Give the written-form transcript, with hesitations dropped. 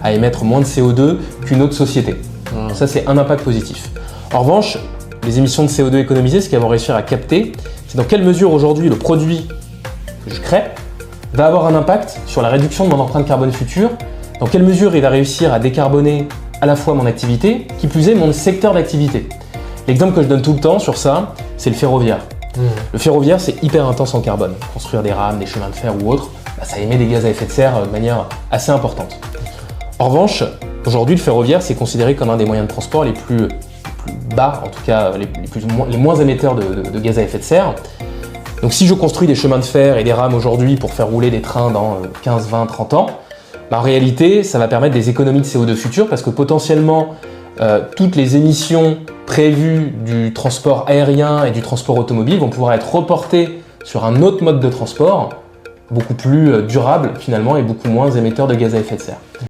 à émettre moins de CO2 qu'une autre société. Ça, c'est un impact positif. En revanche, les émissions de CO2 économisées, ce qu'elles vont réussir à capter, c'est dans quelle mesure aujourd'hui le produit que je crée va avoir un impact sur la réduction de mon empreinte carbone future, dans quelle mesure il va réussir à décarboner à la fois mon activité, qui plus est mon secteur d'activité. L'exemple que je donne tout le temps sur ça, c'est le ferroviaire. Le ferroviaire, c'est hyper intense en carbone. Construire des rames, des chemins de fer ou autres, ça émet des gaz à effet de serre de manière assez importante. En revanche, aujourd'hui, le ferroviaire, c'est considéré comme un des moyens de transport les plus bas, en tout cas les moins émetteurs de gaz à effet de serre. Donc si je construis des chemins de fer et des rames aujourd'hui pour faire rouler des trains dans 15, 20, 30 ans, en réalité, ça va permettre des économies de CO2 futures parce que potentiellement, toutes les émissions prévues du transport aérien et du transport automobile vont pouvoir être reportées sur un autre mode de transport beaucoup plus durable finalement et beaucoup moins émetteur de gaz à effet de serre.